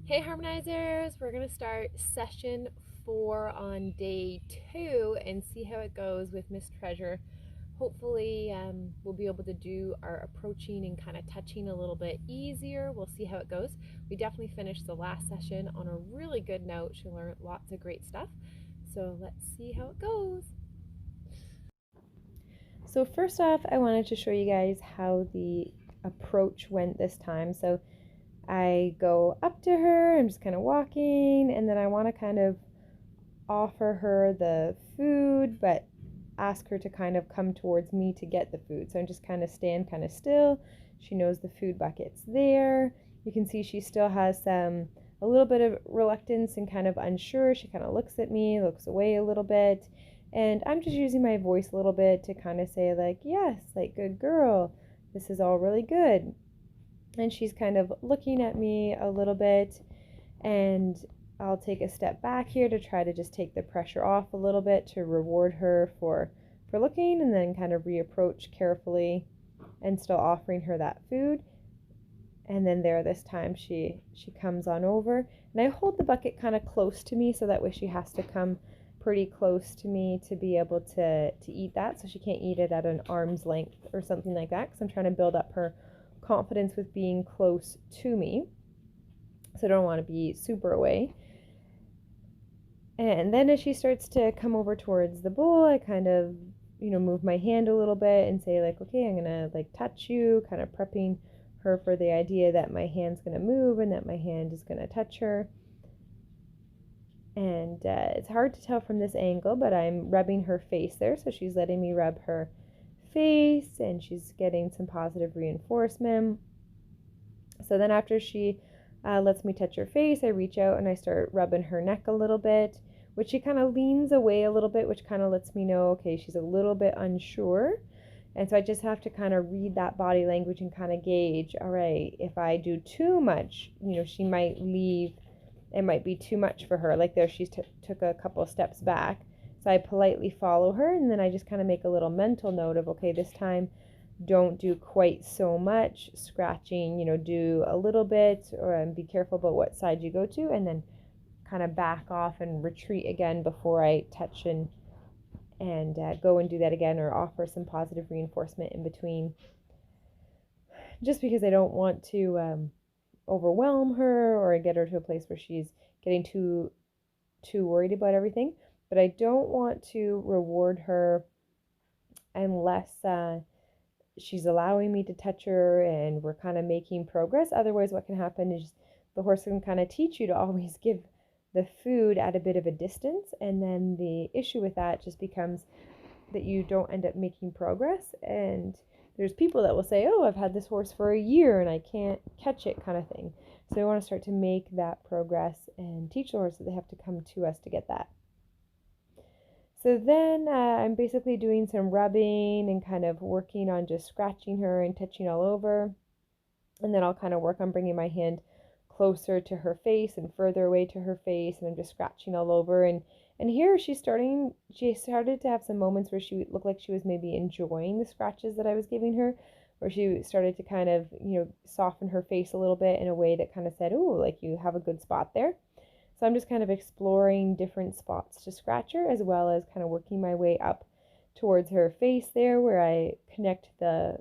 Hey Harmonizers, we're going to start session 4 on day 2 and see how it goes with Miss Treasure. Hopefully we'll be able to do our approaching and kind of touching a little bit easier. We'll see how it goes. We definitely finished the last session on a really good note. She learned lots of great stuff. So let's see how it goes. So first off, I wanted to show you guys how the approach went this time. So I go up to her, I'm just kind of walking, and then I want to kind of offer her the food, but ask her to kind of come towards me to get the food. So I'm just kind of stand kind of still. She knows the food bucket's there. You can see she still has a little bit of reluctance and kind of unsure. She kind of looks at me, looks away a little bit. And I'm just using my voice a little bit to kind of say, like, yes, like, good girl. This is all really good. And she's kind of looking at me a little bit, and I'll take a step back here to try to just take the pressure off a little bit to reward her for looking, and then kind of reapproach carefully and still offering her that food. And then there, this time she comes on over, and I hold the bucket kind of close to me so that way she has to come pretty close to me to be able to eat that, so she can't eat it at an arm's length or something like that, because I'm trying to build up her confidence with being close to me, so I don't want to be super away. And then as she starts to come over towards the bowl, I kind of, move my hand a little bit and say, like, okay, I'm gonna like touch you, kind of prepping her for the idea that my hand's gonna move and that my hand is gonna touch her. And it's hard to tell from this angle, but I'm rubbing her face there, so she's letting me rub her face, and she's getting some positive reinforcement. So then after she lets me touch her face, I reach out and I start rubbing her neck a little bit, which she kind of leans away a little bit, which kind of lets me know, okay, she's a little bit unsure. And so I just have to kind of read that body language and kind of gauge, all right, if I do too much, she might leave. It might be too much for her. Like there, she took a couple steps back. So I politely follow her, and then I just kind of make a little mental note of, okay, this time don't do quite so much scratching, do a little bit, or be careful about what side you go to, and then kind of back off and retreat again before I touch and go and do that again, or offer some positive reinforcement in between, just because I don't want to overwhelm her or get her to a place where she's getting too worried about everything. But I don't want to reward her unless she's allowing me to touch her and we're kind of making progress. Otherwise, what can happen is the horse can kind of teach you to always give the food at a bit of a distance, and then the issue with that just becomes that you don't end up making progress. And there's people that will say, oh, I've had this horse for a year and I can't catch it, kind of thing. So I want to start to make that progress and teach the horse that they have to come to us to get that. So then I'm basically doing some rubbing and kind of working on just scratching her and touching all over. And then I'll kind of work on bringing my hand closer to her face and further away to her face, and I'm just scratching all over. And here she started to have some moments where she looked like she was maybe enjoying the scratches that I was giving her, where she started to kind of, soften her face a little bit in a way that kind of said, oh, like you have a good spot there. So I'm just kind of exploring different spots to scratch her, as well as kind of working my way up towards her face there, where I connect the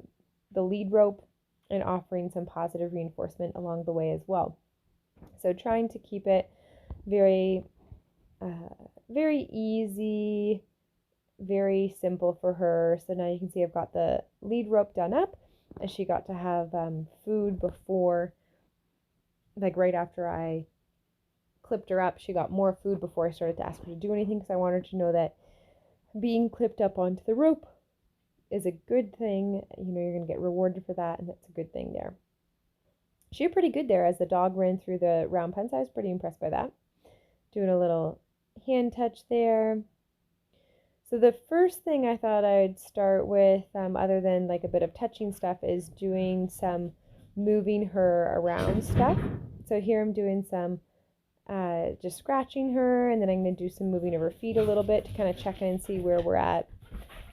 lead rope and offering some positive reinforcement along the way as well. So trying to keep it very, very easy, very simple for her. So now you can see I've got the lead rope done up, and she got to have food before, like right after I clipped her up. She got more food before I started to ask her to do anything, because I wanted her to know that being clipped up onto the rope is a good thing. You're going to get rewarded for that, and that's a good thing there. She did pretty good there as the dog ran through the round pen, so I was pretty impressed by that. Doing a little hand touch there. So the first thing I thought I'd start with, other than like a bit of touching stuff, is doing some moving her around stuff. So here I'm doing some just scratching her, and then I'm going to do some moving of her feet a little bit to kind of check in and see where we're at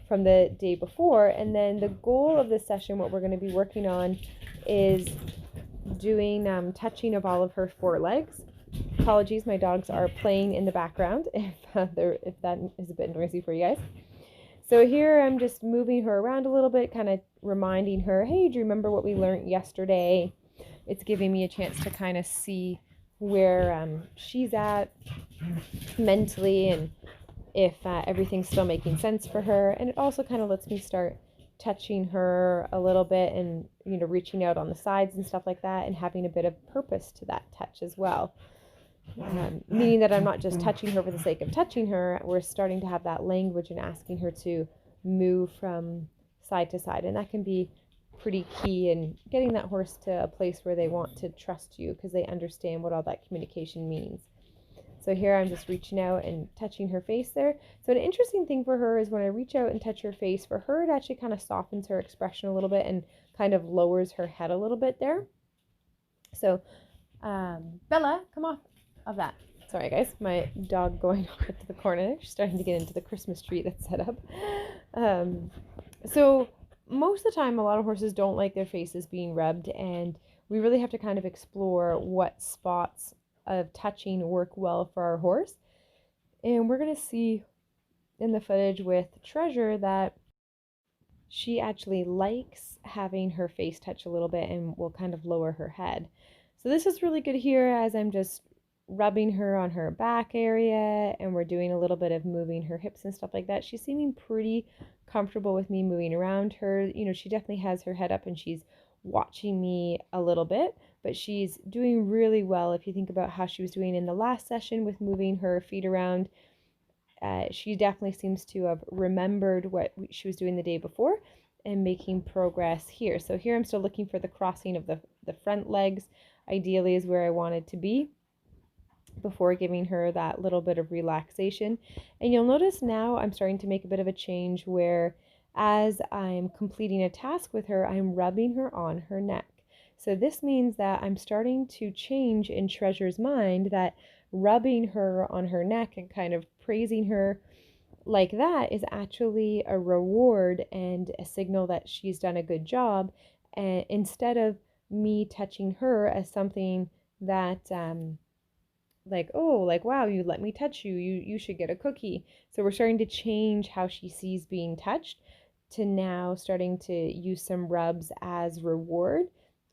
from the day before. And then the goal of this session, what we're going to be working on, is doing touching of all of her forelegs. Apologies, my dogs are playing in the background if that is a bit noisy for you guys. So here I'm just moving her around a little bit, kind of reminding her, hey, do you remember what we learned yesterday? It's giving me a chance to kind of see where she's at mentally and if everything's still making sense for her. And it also kind of lets me start touching her a little bit and, reaching out on the sides and stuff like that and having a bit of purpose to that touch as well. Meaning that I'm not just touching her for the sake of touching her. We're starting to have that language and asking her to move from side to side. And that can be pretty key in getting that horse to a place where they want to trust you because they understand what all that communication means. So here I'm just reaching out and touching her face there. So an interesting thing for her is when I reach out and touch her face, for her it actually kind of softens her expression a little bit and kind of lowers her head a little bit there. So Bella, come off of that. Sorry guys, my dog going off into the corner. She's starting to get into the Christmas tree that's set up. So most of the time, a lot of horses don't like their faces being rubbed, and we really have to kind of explore what spots of touching work well for our horse. And we're going to see in the footage with Treasure that she actually likes having her face touch a little bit and will kind of lower her head. So this is really good here as I'm just rubbing her on her back area and we're doing a little bit of moving her hips and stuff like that. She's seeming pretty comfortable with me moving around her. She definitely has her head up and she's watching me a little bit, but she's doing really well. If you think about how she was doing in the last session with moving her feet around, she definitely seems to have remembered what she was doing the day before and making progress here. So here I'm still looking for the crossing of the front legs. Ideally is where I wanted to be before giving her that little bit of relaxation. And you'll notice now I'm starting to make a bit of a change where as I'm completing a task with her, I'm rubbing her on her neck. So this means that I'm starting to change in Treasure's mind that rubbing her on her neck and kind of praising her like that is actually a reward and a signal that she's done a good job, and instead of me touching her as something that like, oh, like, wow, you let me touch you, you should get a cookie. So we're starting to change how she sees being touched to now starting to use some rubs as reward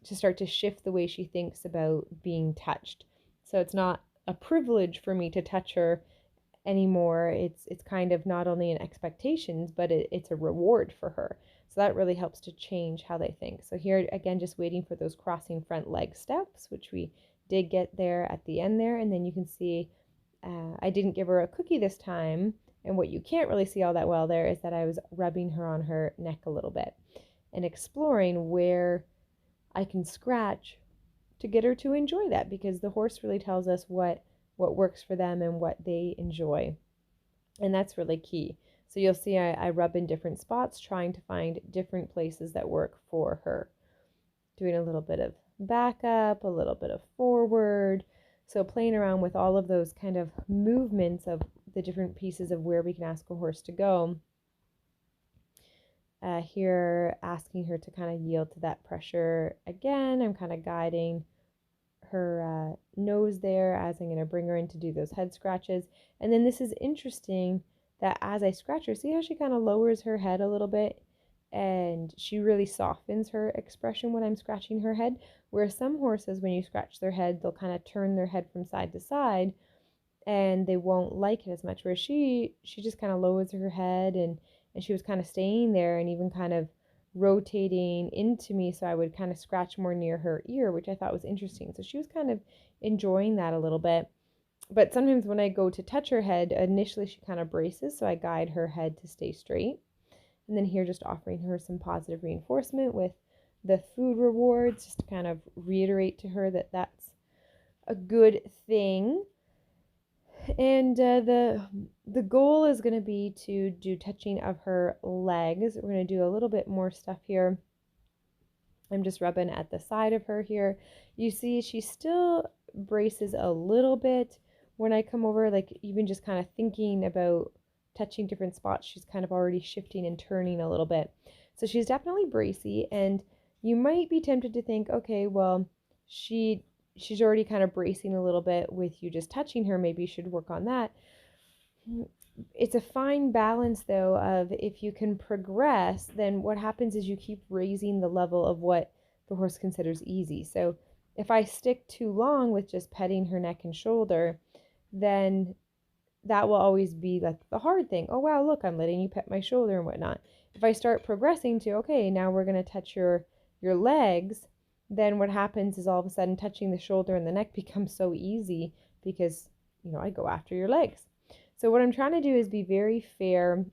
to start to shift the way she thinks about being touched. So it's not a privilege for me to touch her anymore. It's kind of not only an expectations, but it's a reward for her. So that really helps to change how they think. So here again, just waiting for those crossing front leg steps, which we did get there at the end there. And then you can see I didn't give her a cookie this time. And what you can't really see all that well there is that I was rubbing her on her neck a little bit and exploring where I can scratch to get her to enjoy that, because the horse really tells us what works for them and what they enjoy. And that's really key. So you'll see I rub in different spots, trying to find different places that work for her. Doing a little bit of back up, a little bit of forward. So playing around with all of those kind of movements of the different pieces of where we can ask a horse to go. Here, asking her to kind of yield to that pressure. Again, I'm kind of guiding her nose there as I'm going to bring her in to do those head scratches. And then this is interesting that as I scratch her, see how she kind of lowers her head a little bit and she really softens her expression when I'm scratching her head. Whereas some horses, when you scratch their head, they'll kind of turn their head from side to side and they won't like it as much. Whereas she just kind of lowers her head and she was kind of staying there and even kind of rotating into me, so I would kind of scratch more near her ear, which I thought was interesting. So she was kind of enjoying that a little bit. But sometimes when I go to touch her head, initially she kind of braces, so I guide her head to stay straight. And then here just offering her some positive reinforcement with the food rewards, just to kind of reiterate to her that that's a good thing. And the goal is going to be to do touching of her legs. We're going to do a little bit more stuff here. I'm just rubbing at the side of her here. You see she still braces a little bit when I come over, like even just kind of thinking about touching different spots, she's kind of already shifting and turning a little bit. So she's definitely bracy, and you might be tempted to think, okay, well, she's already kind of bracing a little bit with you just touching her. Maybe you should work on that. It's a fine balance though of if you can progress, then what happens is you keep raising the level of what the horse considers easy. So if I stick too long with just petting her neck and shoulder, then that will always be like the hard thing. Oh wow, look, I'm letting you pet my shoulder and whatnot. If I start progressing to, okay, now we're gonna touch your legs, then what happens is all of a sudden touching the shoulder and the neck becomes so easy because I go after your legs. So what I'm trying to do is be very fair.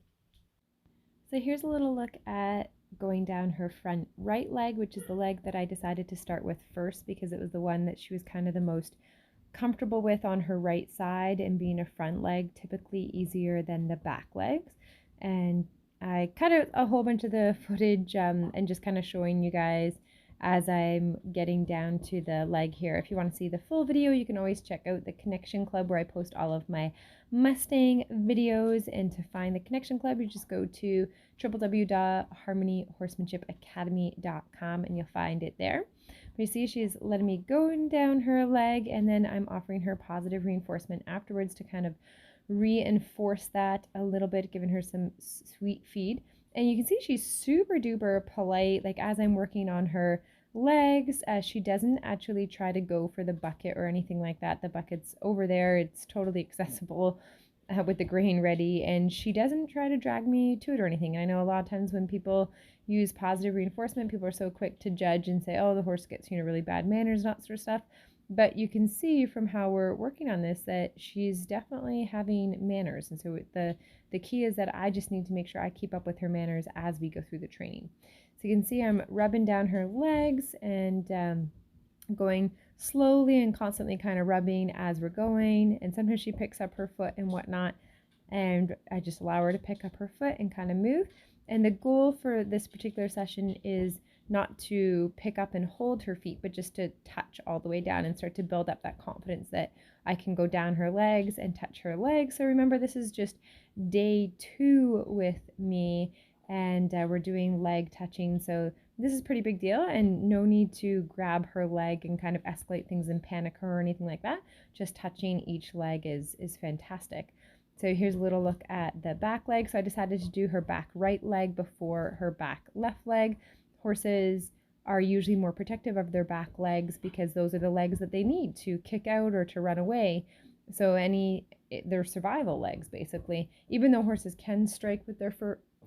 So here's a little look at going down her front right leg, which is the leg that I decided to start with first because it was the one that she was kind of the most comfortable with on her right side, and being a front leg typically easier than the back legs. And I cut out a whole bunch of the footage and just kind of showing you guys as I'm getting down to the leg here. If you want to see the full video, you can always check out the Connection Club where I post all of my Mustang videos. And to find the Connection Club, you just go to www.harmonyhorsemanshipacademy.com and you'll find it there. You see she's letting me go down her leg, and then I'm offering her positive reinforcement afterwards to kind of reinforce that a little bit, giving her some sweet feed. And you can see she's super duper polite, like as I'm working on her legs. She doesn't actually try to go for the bucket or anything like that. The bucket's over there, it's totally accessible with the grain ready, and she doesn't try to drag me to it or anything. I know a lot of times when people use positive reinforcement, people are so quick to judge and say, oh, the horse gets really bad manners and that sort of stuff. But you can see from how we're working on this that she's definitely having manners. And so the key is that I just need to make sure I keep up with her manners as we go through the training. So you can see I'm rubbing down her legs and going slowly and constantly kind of rubbing as we're going. And sometimes she picks up her foot and whatnot, and I just allow her to pick up her foot and kind of move. And the goal for this particular session is not to pick up and hold her feet, but just to touch all the way down and start to build up that confidence that I can go down her legs and touch her legs. So remember, this is just day 2 with me, and we're doing leg touching. So this is a pretty big deal, and no need to grab her leg and kind of escalate things and panic her or anything like that. Just touching each leg is fantastic. So here's a little look at the back leg. So I decided to do her back right leg before her back left leg. Horses are usually more protective of their back legs because those are the legs that they need to kick out or to run away. So their survival legs, basically. Even though horses can strike with their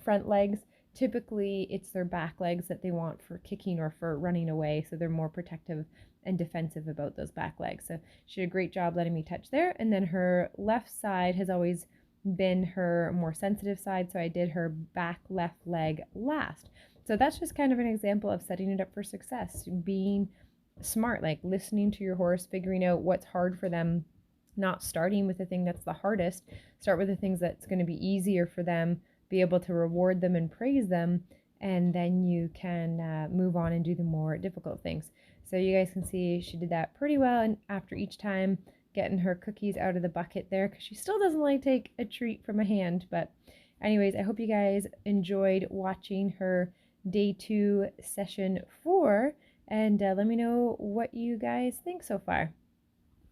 front legs, typically it's their back legs that they want for kicking or for running away. So they're more protective and defensive about those back legs. So she did a great job letting me touch there. And then her left side has always been her more sensitive side, so I did her back left leg last. So that's just kind of an example of setting it up for success, being smart, like listening to your horse, figuring out what's hard for them, not starting with the thing that's the hardest. Start with the things that's going to be easier for them, be able to reward them and praise them, and then you can move on and do the more difficult things. So you guys can see she did that pretty well, and after each time getting her cookies out of the bucket there, because she still doesn't like to take a treat from a hand. But anyways, I hope you guys enjoyed watching her day 2 session 4, and let me know what you guys think so far.